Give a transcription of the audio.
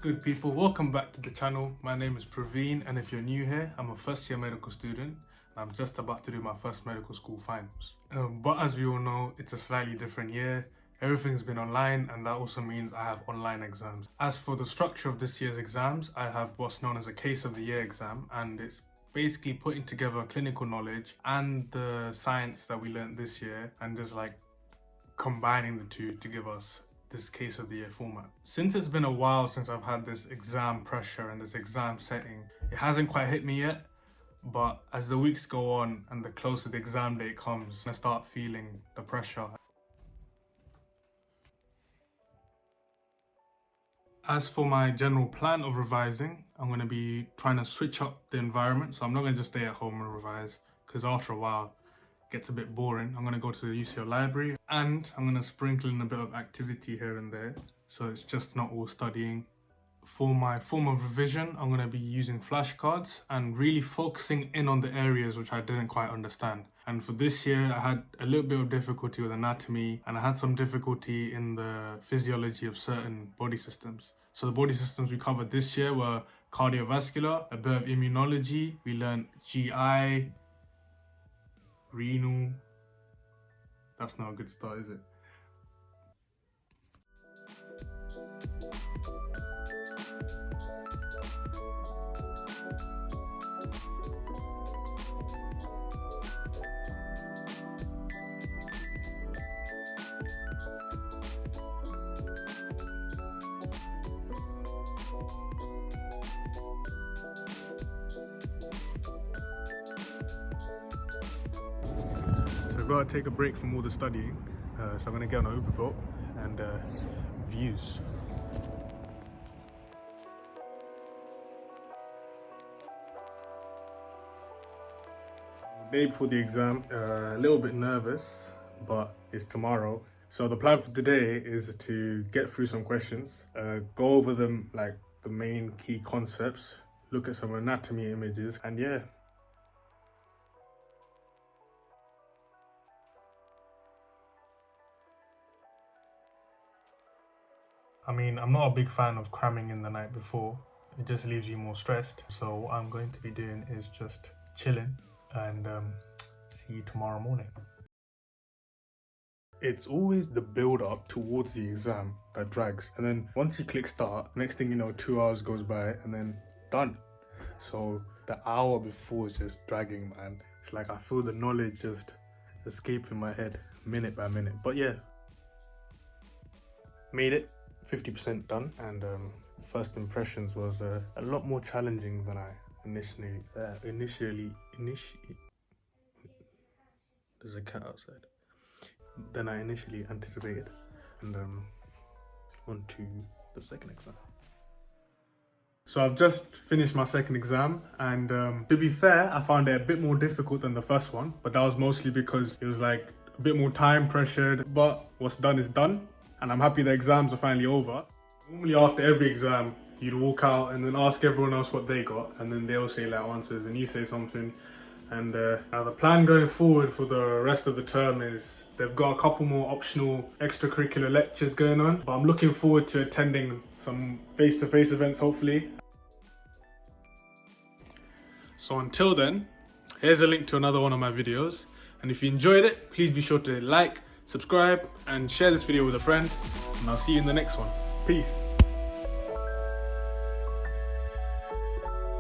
good, people? Welcome back to the channel. My name is Praveen, and if you're new here, I'm a first year medical student. I'm just about to do my first medical school finals. But as we all know, it's a slightly different year. Everything's been online, and that also means I have online exams. As for the structure of this year's exams, I have what's known as a case of the year exam, and it's basically putting together clinical knowledge and the science that we learned this year and just like combining the two to give us this case of the year format. Since it's been a while since I've had this exam pressure and this exam setting, it hasn't quite hit me yet, but as the weeks go on and the closer the exam date comes, I start feeling the pressure. As for my general plan of revising, I'm going to be trying to switch up the environment, so I'm not going to just stay at home and revise, because after a while gets a bit boring. I'm going to go to the UCL library and I'm going to sprinkle in a bit of activity here and there, so it's just not all studying. For my form of revision, I'm going to be using flashcards and really focusing in on the areas which I didn't quite understand. And for this year, I had a little bit of difficulty with anatomy, and I had some difficulty in the physiology of certain body systems. So the body systems we covered this year were cardiovascular, a bit of immunology, we learned GI, renal. That's not a good start, is it? I've got to take a break from all the studying, so I'm going to get on an Uber boat and views. The day before the exam, a little bit nervous, but it's tomorrow. So the plan for today is to get through some questions, go over them, like the main key concepts, look at some anatomy images, and yeah. I mean, I'm not a big fan of cramming in the night before. It just leaves you more stressed. So what I'm going to be doing is just chilling and see you tomorrow morning. It's always the build up towards the exam that drags. And then once you click start, next thing you know, 2 hours goes by and then done. So the hour before is just dragging, man. It's like I feel the knowledge just escaping my head minute by minute. But yeah, made it. 50% done, and first impressions was a lot more challenging than I initially there's a cat outside than I initially anticipated. And on to the second exam. So I've just finished my second exam, and to be fair, I found it a bit more difficult than the first one, but that was mostly because it was like a bit more time pressured, but what's done is done. And I'm happy the exams are finally over. Normally after every exam, you'd walk out and then ask everyone else what they got, and then they'll say like answers and you say something. And now the plan going forward for the rest of the term is they've got a couple more optional extracurricular lectures going on, but I'm looking forward to attending some face-to-face events hopefully. So until then, here's a link to another one of my videos, and if you enjoyed it, please be sure to like, subscribe and share this video with a friend, and I'll see you in the next one. Peace.